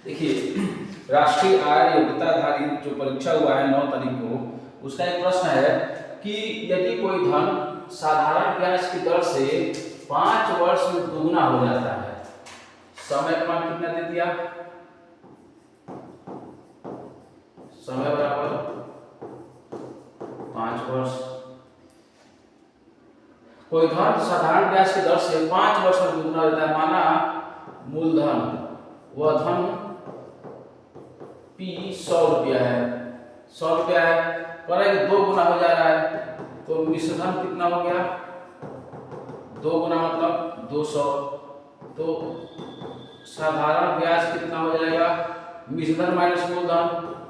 देखिए, राष्ट्रीय आय योग्यता आधारित जो परीक्षा हुआ है 9 तारीख को, उसका एक प्रश्न है कि यदि कोई धन साधारण ब्याज की दर से 5 वर्ष में दुगुना हो जाता है, समय का मान कितना दे दिया? समय बराबर 5 वर्ष। कोई धन साधारण ब्याज की दर से 5 वर्ष में दुगुना होता है, माना मूलधन, वह धन P 100 रुपया है, 100 रुपया है, पर 2 गुना हो जा रहा है, तो मिश्र धन कितना हो गया? 2 गुना मतलब 200। तो साधारण ब्याज कितना हो जाएगा? मिश्र धन माइनस मूलधन,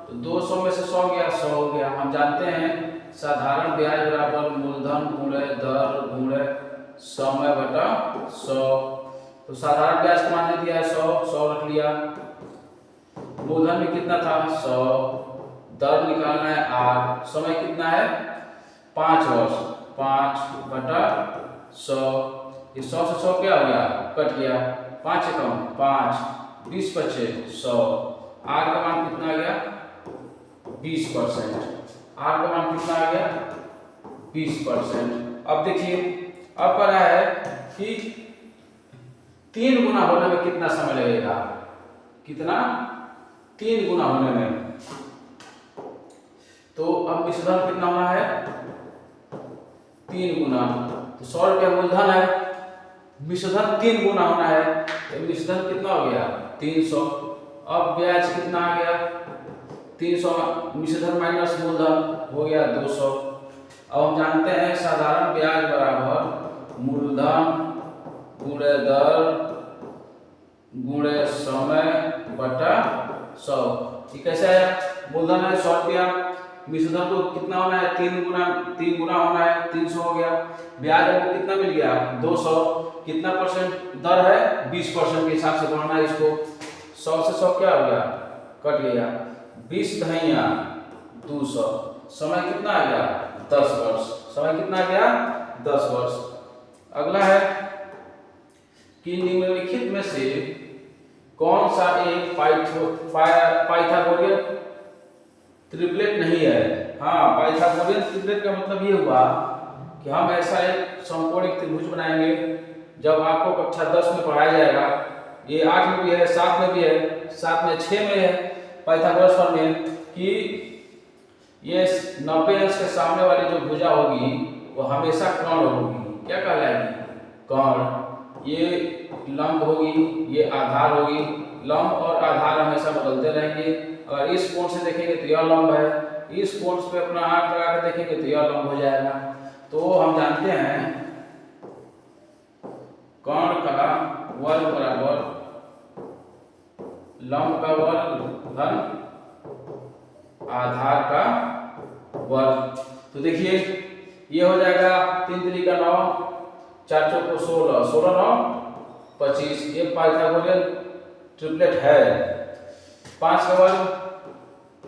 तो 200 में से 100 गया, 100 हो गया। हम जानते हैं साधारण ब्याज बराबर मूलधन गुणे दर गुणे समय बटा 100। तो साधारण ब्याज का मान दे दिया है 100 रख लिया। मूलधन में कितना था? 100। दर निकालना है 8। समय कितना है? 5 वर्ष। 5 बटा 100। ये 100 से 100 क्या हो गया? कट गया। 5 से कम 5, 20 बचे 100। आर का मान कितना आ गया? 20%। आर का मान कितना आ गया? 20%। अब देखिए, अब पता है कि 3 गुना होने में कितना समय लगेगा? कितना? 3 गुना होने में। तो अब मिश्र धन कितना होना है? 3 गुना। तो 100 रुपया मूलधन है, मिश्र धन 3 गुना होना है, तो मिश्र धन कितना हो गया? 300। अब ब्याज कितना आ गया? 300 मिश्र धन माइनस मूलधन हो गया 200। अब हम जानते हैं साधारण ब्याज बराबर मूलधन गुणे दर गुणे समय बटा 100। ठीक कैसे आया? मूलधन है 100 रुपया, मिश्र धन को कितना होना है? 3 गुना होना है, 300 हो गया। ब्याज हमको कितना मिल गया? 200। कितना परसेंट दर है? 20% के हिसाब से बढ़ना है इसको। 100 से 100 क्या हो गया? कट गया। 20 दहिया 200। समय कितना आ गया? 10 वर्ष। समय कितना आ गया? 10 वर्ष। अगला है कि निम्नलिखित में से कौन सा एक पाइथागोरियन ट्रिपलेट नहीं है? हाँ, पाइथागोरियन ट्रिपलेट का मतलब ये हुआ कि हम ऐसा एक समकोण एक त्रिभुज बनाएंगे, जब आपको कक्षा 10 में पढ़ाया जाएगा। ये 8 में भी है, 7 में भी है, 7 में 6 में है पाइथागोरस फॉर्मूला में कि ये 90 अंश के सामने वाली जो भुजा होगी वो हमेशा कर्ण होगी। क्या कहलाएगी? कर्ण। ये लंब होगी, ये आधार होगी। लंब और आधार हमेशा बदलते रहेंगे। अगर इस कोण से देखेंगे तो यह लंब है, इस कोण पे अपना आंख लगा कर देखेंगे तो यह लंब हो जाएगा। तो हम जानते हैं कर्ण का वर्ग बराबर लंब का वर्ग धन आधार का वर्ग। तो देखिए, ये हो जाएगा 3 3 का 9, 4 4 को 16, 16 9 25। ये पाइथागोरियन ट्रिपलेट है। 5 का वर्ग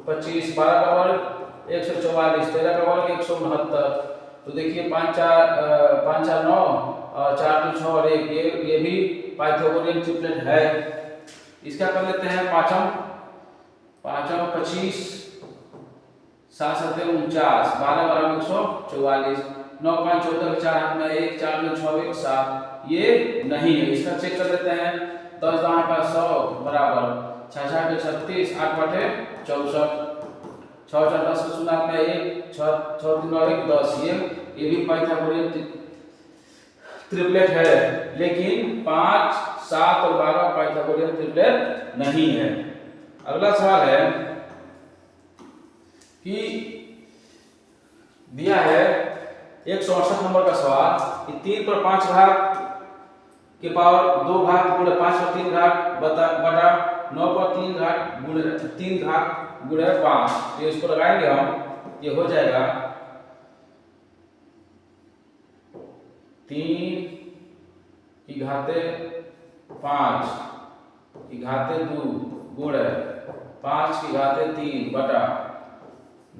25, 12 का वर्ग 144, 13 का वर्ग 169। तो देखिए 5 4 9 और 4 2 6 और 1, ये भी पाइथागोरियन ट्रिपलेट है। इसका कर लेते हैं पांचम 25, 7 7 49, 12 12 144, 9 5 14, 4 हाथ में 1, 4 2 6 1 7। ये नहीं है, इसका चेक कर लेते हैं। 10 10 का 100 बराबर 6 6 के 36, 8 बटे 64, 6 4 10 के 0 में 1, 6 6 3 और 1 10। ये भी पाइथागोरियन ट्रिपलेट है, लेकिन 5 7 और 12 पाइथागोरियन ट्रिपलेट नहीं है। अगला सवाल है कि दिया है 168 नंबर का सवाल कि 3 पर 5 घात के पावर 2 घात गुणे 5 पर 3 घात बटा 9 पर 3 घात गुणे 3 घात गुणे 5। ये इसको लगाएंगे हम, ये हो जाएगा 3 की घाते 5 की घाते 2 गुणे 5 की घाते 3 बटा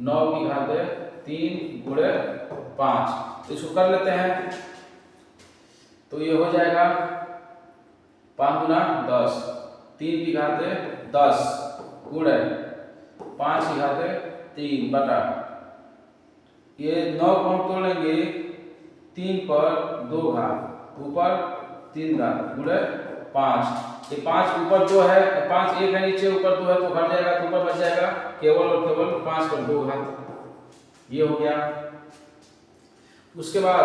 9 की घाते 3 गुणे 5। इसको कर लेते हैं तो ये हो जाएगा 5 गुना 10, 3 की घाते 10 गुणे 5 की घात 3 बटा ये 9 को हम तोड़ेंगे 3 पर 2 घात ऊपर 3 घात गुणे 5। ये 5 ऊपर 2 है, 5 एक है नीचे, ऊपर 2 है तो घट जाएगा, तो ऊपर बच जाएगा केवल और केवल 5 पर 2 घात। ये हो गया। उसके बाद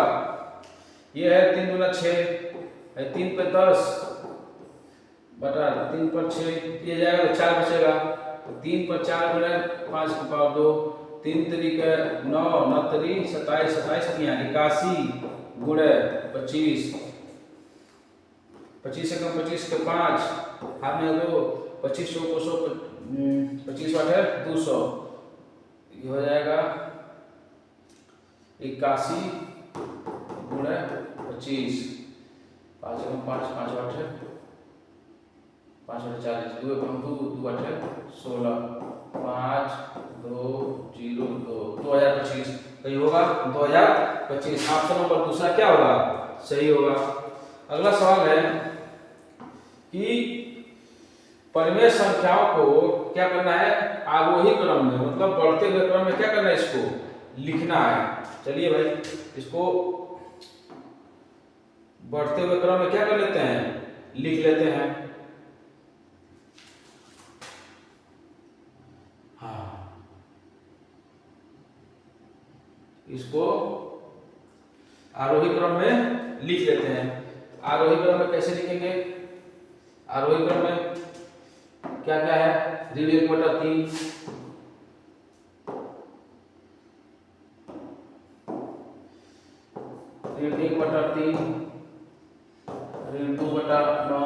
ये है 3 गुना 6 3 पे 10 बटा 3 पर 6 ये जाएगा तो 4 बचेगा, तो 3 पर 4 गुणे 5 की पावर 2 3 तरीके 9 9 तरी 27 27 81 गुणे 25 25 से कम 25 के 5 हाथ में 2 25 को 100 25 वाट है 200 ये हो जाएगा 81 गुणे 25 5 से कम 5 5 वाट है 5 वाट 40 2 कम 2 2 वाट है 16 5 2 0 2 2025 सही होगा 2025। ऑप्शन नंबर दूसरा क्या होगा? सही होगा। अगला सवाल है कि परिमेय संख्याओं को क्या करना है आरोही क्रम में, मतलब बढ़ते हुए क्रम में क्या करना है, इसको लिखना है। चलिए भाई इसको बढ़ते हुए क्रम में क्या कर लेते हैं, लिख लेते हैं। हाँ इसको आरोही क्रम में लिख लेते हैं। आरोही क्रम में कैसे लिखेंगे? आरोही क्रम में क्या क्या है, ऋण 1/3 ऋण 1/3 ऋण 2/9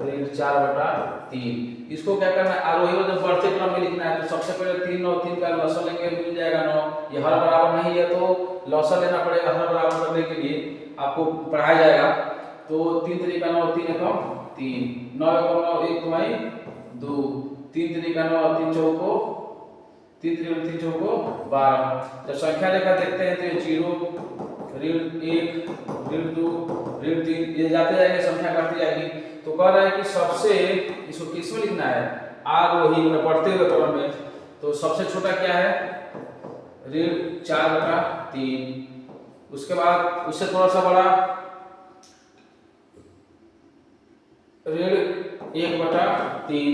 ऋण 4/3। इसको क्या करना है आरोही में जब बढ़ते क्रम में लिखना है तो सबसे पहले 3 9 3 का लॉसर लेंगे, मिल जाएगा 9। ये हर बराबर नहीं है तो लॉसर लेना पड़ेगा हर बराबर करने के लिए, आपको पढ़ाया जाएगा। तो 3 तरीका 9 3 एकम 3 9 एकम 9 1 तुम्हारी 2 3 तरीका 9 3 चौको 3 तरीका 3 चौको 12। जब संख्या लेकर देखते हैं तो ये 0 ऋण 1 ऋण 2 ऋण 3 ये जाते जाएंगे, संख्या बढ़ती जाएगी। तो कह रहा है कि सबसे इसको किस में लिखना है आरोही में बढ़ते हुए क्रम में। तो सबसे छोटा क्या है ऋण 4/3। उसके बाद उससे थोड़ा सा बड़ा ऋण 1/3।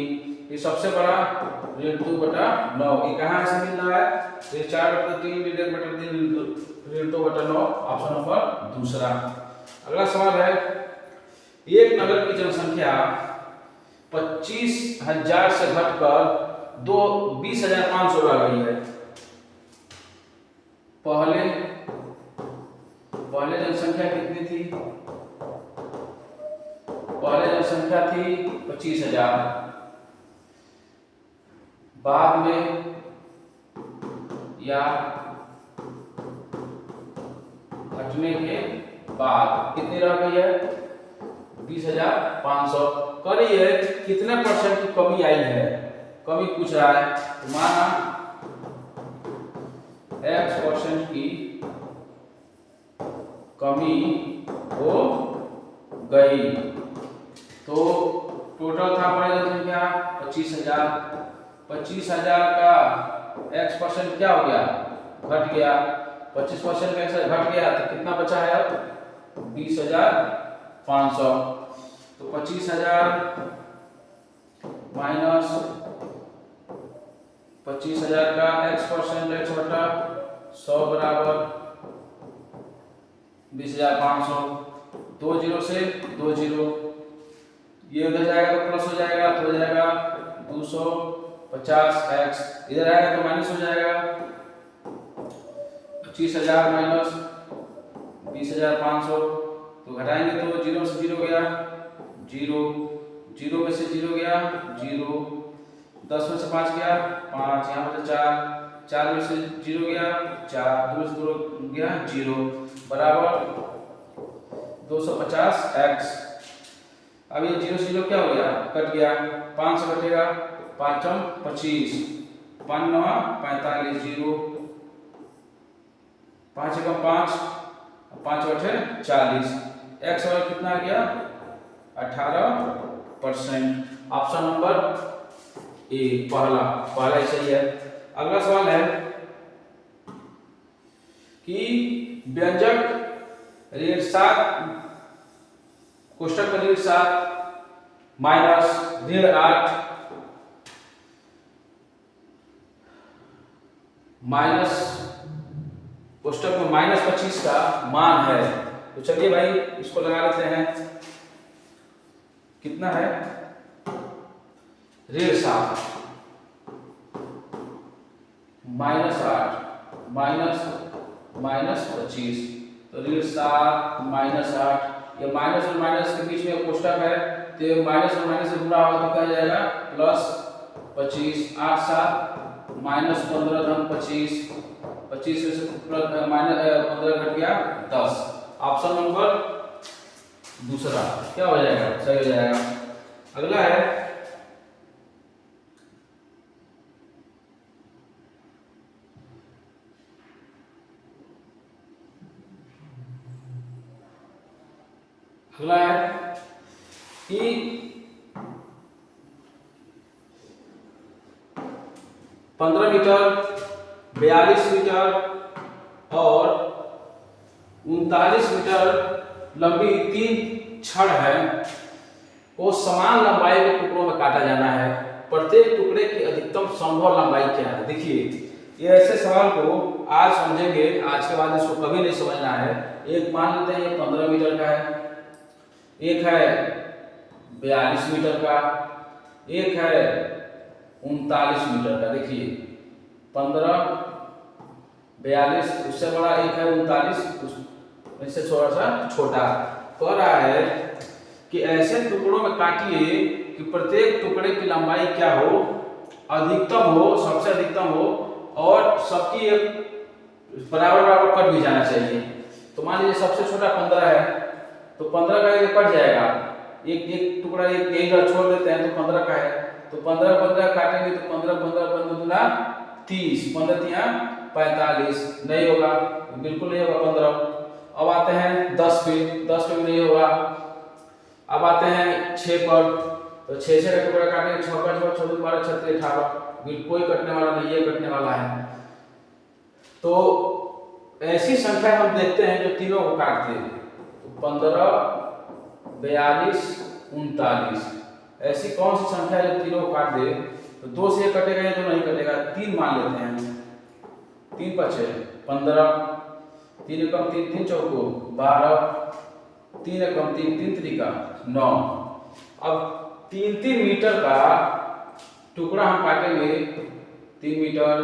ये सबसे बड़ा ऋण 2/9। ये कहाँ से मिल रहा है ऋण 4/3 ऋण 1/3 ऋण 2/9। ऑप्शन नंबर दूसरा। अगला सवाल है एक नगर की जनसंख्या 25,000 से घटकर 20,500 रह गई है। पहले जनसंख्या कितनी थी? पहले जनसंख्या थी 25,000, बाद में या घटने के बाद कितनी रह गई है 20,500। करिए कितने परसेंट की कमी आई है, कमी पूछ रहा है। तो माना X% की कमी हो गई तो टोटल था पहले जनसंख्या 25,000। 25,000 का X% क्या हो गया घट गया, 25% कैसे घट गया तो कितना बचा है अब 20,500। तो 25,000 माइनस 25,000 का X% X बटा 100 बराबर 20,500। 2 0 से 2 0 ये उधर जाएगा तो प्लस हो जाएगा तो हो जाएगा 250x, इधर आएगा तो माइनस हो जाएगा 25,000 माइनस 20,500। तो घटाएंगे तो 0 से 0 गया 0 0 में से 0 गया 0 10 में से 5 गया 5 यहाँ पर 4 4 में से 0 गया 4 2 से 2 गया 0 बराबर 250x। अब ये 0 से 0 क्या हो गया कट गया 5 से कटेगा 5 25 5 9 45 0 5 एकम 5 5 8 40। x और कितना आ गया 18%। ऑप्शन नंबर ए पहला पहला ही सही है। अगला सवाल है कि व्यंजक ऋण 7 कोष्टक में ऋण 7 माइनस ऋण 8 माइनस कोष्टक में माइनस 25 का मान है। तो चलिए भाई इसको लगा लेते हैं। कितना है? ऋण 7 माइनस 8 माइनस 25। तो ऋण 7 माइनस 8, ये माइनस और माइनस के बीच में कोष्टक है, तो ये माइनस और माइनस से गुणा होगा तो क्या जाएगा प्लस 25। 8 7 माइनस 15 धन 25, 25 से माइनस 15 घट गया 10। ऑप्शन नंबर दूसरा क्या हो जाएगा? सही हो जाएगा। अगला है कि 15 मीटर, 42 मीटर और 39 मीटर लंबी 3 छड़ है को समान लंबाई के टुकड़ों में काटा जाना है। प्रत्येक टुकड़े की अधिकतम संभव लंबाई क्या है? देखिए ये ऐसे सवाल को आज समझेंगे, आज के बाद इसको कभी नहीं समझना है। एक मान लेते हैं ये 15 मीटर का है, एक है 42 मीटर का, एक है 39 मीटर का। देखिए 15 42 उससे बड़ा, एक है 39 इससे थोड़ा सा छोटा। कह रहा है कि ऐसे टुकड़ों में काटिए कि प्रत्येक टुकड़े की लंबाई क्या हो, अधिकतम हो, सबसे अधिकतम हो और सबकी एक बराबर बराबर कट भी जाना चाहिए। तो मान लीजिए सबसे छोटा 15 है, तो 15 का ये कट जाएगा, एक टुकड़ा एक यही छोड़ देते हैं तो 15 का है, तो 15 15 काटेंगे तो 15 15 15 दूना 30, 15 तिया 45, नहीं होगा, बिल्कुल नहीं होगा 15। अब आते हैं 10 पे, 10 पे भी नहीं होगा। अब आते हैं 6 पर, तो 6 का टुकड़ा काटेंगे, 6 5 14 12 36 18, कोई कटने वाला नहीं, ये कटने वाला है। तो ऐसी संख्या हम देखते हैं जो तीनों को काटते हैं, तो 15 42 39, ऐसी कौन सी संख्या जो तीनों को काट दे? तो 2 से कटेगा या तो नहीं कटेगा, 3 मान लेते हैं। 3 5 15, 3 एकम 3 3 चौको 12, 3 एकम 3 3 त्रिका 9। अब 3 मीटर का टुकड़ा हम काटेंगे, 3 मीटर,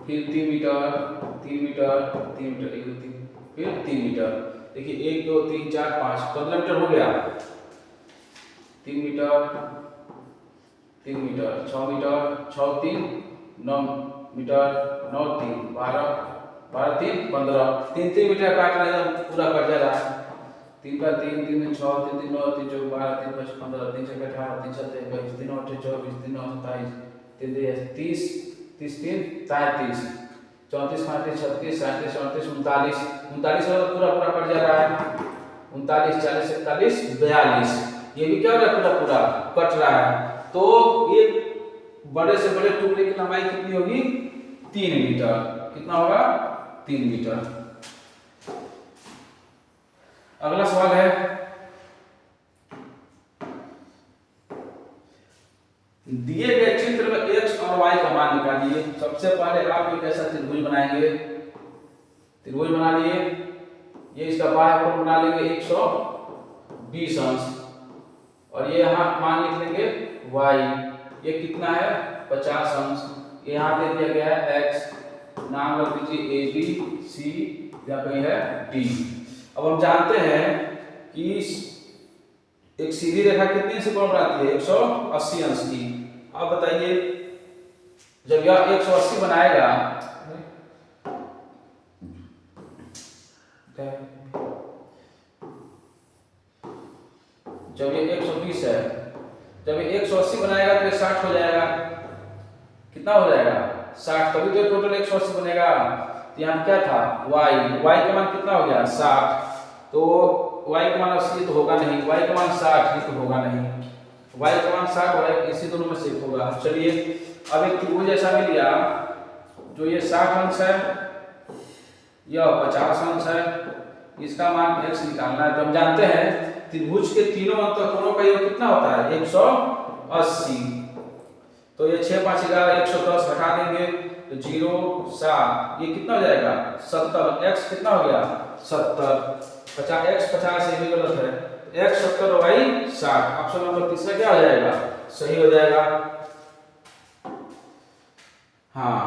फिर 3 मीटर, 3 मीटर, 3 मीटर, 1 2 3, फिर 3 मीटर। देखिए 1 2 3 4 5 15 मीटर हो गया। 3 metre, 3 metre, 6 metre, 6 3 9 metre, 9 3 12, 12 3 15, 3 metre काट रहे हैं, पूरा कट जा रहा है। 3 का 3 3 6 3 3 9 3 4 12 3 5 15 3 6 18 3 7 21 3 8 24 3 9 27 3 30 30 3 33 34 35 36 37 38 39 39 वाला पूरा पूरा कट जा रहा है। 39 40 41 42, ये भी क्या हो रहा है? पूरा पूरा कट रहा है। तो ये बड़े से बड़े टुकड़े की लंबाई कितनी होगी? 3 मीटर। कितना होगा? 3 मीटर। अगला सवाल है दिए गए चित्र में x और y का मान निकालिए। सबसे पहले आप एक ऐसा त्रिभुज बनाएंगे, त्रिभुज बना लिए, ये इसका बाह्यकोण बना लेंगे 120 अंश और ये यहाँ मान लिख लेंगे y, ये कितना है 50 अंश, यहाँ दे दिया गया है x, नाम रख दीजिए ए बी सी या कहीं है डी। अब हम जानते हैं कि एक सीधी रेखा कितने से कोण बनाती है? 180 अंश की। अब बताइए जब यह 180 बनाएगा, जब ये 120 है, जब ये 180 बनाएगा तो ये 60 हो जाएगा। कितना हो जाएगा? 60, तभी तो टोटल 180 बनेगा। तो यहाँ क्या था? y का मान कितना हो गया? 60। तो y का मान 80 तो होगा नहीं, y का मान 60 ही तो होगा नहीं। y का मान 60 y इसी दोनों में से एक होगा। चलिए अब एक त्रिभुज ऐसा मिल गया जो ये 60 अंश है, यह 50 अंश है, इसका मान x निकालना है। तो हम जानते हैं त्रिभुज के तीनों अंतःकोणों का योग कितना होता है 180। तो ये 6 5 11 110 हटा देंगे तो 0 7 ये कितना हो जाएगा 70। x कितना हो गया 70, 50 x 50 ये भी गलत है, x 70 y 60। ऑप्शन नंबर तीसरा क्या हो जाएगा सही हो जाएगा। हाँ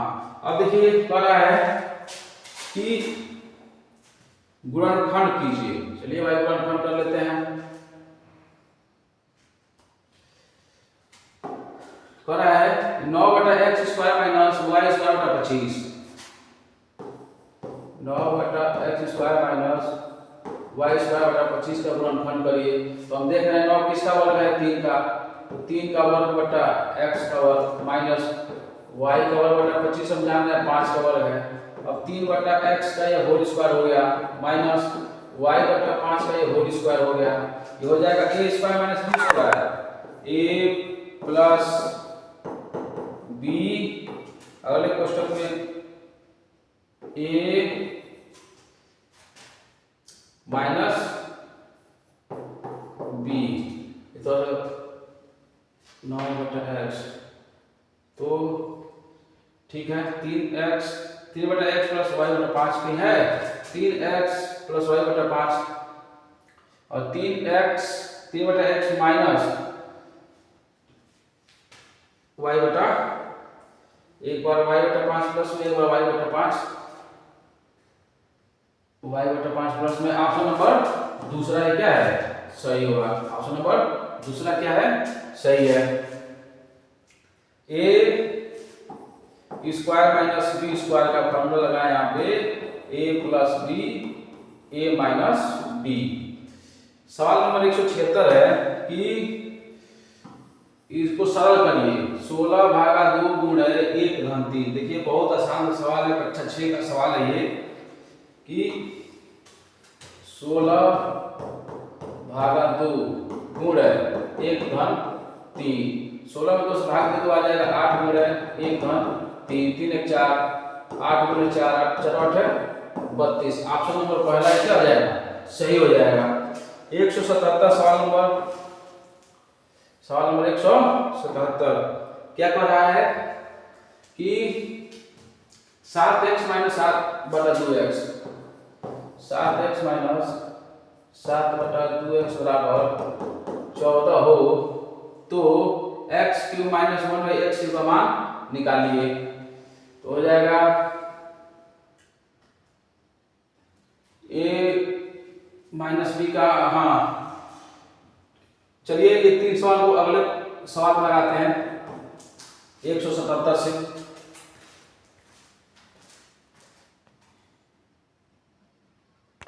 अब देखिए कह रहा है कि गुणनखंड कीजिए। चलिए भाई गुणनखंड कर लेते हैं। कह रहा है 9 बटा X square minus Y square बटा 25। 9 बटा X square minus Y square बटा 25 का गुणनखंड करिए। तो हम देख रहे हैं 9 किसका वर्ग है 3 का, तो 3 का वर्ग बटा x का वर्ग माइनस y का वर्ग बटा 25 हम जान रहे हैं 5 का वर्ग है। अब 3 बटा x का ये होल स्क्वायर हो गया माइनस y बटा 5 का ये होल स्क्वायर हो गया। ये हो जाएगा a square minus b square, a plus b अगले क्वेश्चन में a माइनस b, तो 9 बटा x, तो ठीक है 3 बटा x प्लस वाई बटा 5 की है 3x प्लस वाई बटा 5 और 3 बटा x माइनस वाई बटा एक बार वाई बटा 5 प्लस में एक बार वाई बटा 5 प्लस में ऑप्शन नंबर दूसरा है क्या है सही होगा। ऑप्शन नंबर दूसरा क्या है सही है। a square minus B square का फॉर्मूला लगाया यहाँ पे a plus B a minus B. सवाल नंबर 176 है कि इसको सरल करिए 16 भागा 2 गुणे 1 घन 3। देखिए बहुत आसान सवाल है, कक्षा 6 का सवाल है ये कि 16 भागा 2 गुणे 1 घन 3। 16 में 2 से भाग दे तो आ जाएगा 8 गुणे 1 घन 3, 3 1 4 8 गुणे 4 8 4 8 है 32। ऑप्शन नंबर पहला क्या हो जाएगा सही हो जाएगा। 177 सवाल नंबर 177 क्या कह रहा है कि 7x माइनस 7 बटा 2x, 7x माइनस 7 बटा 2x बराबर 14 हो तो x cube minus 1 by x का मान निकालिए। तो हो जाएगा a माइनस बी का, हाँ चलिए ये 3 सवाल को अगले सवाल में लगाते हैं 177 से।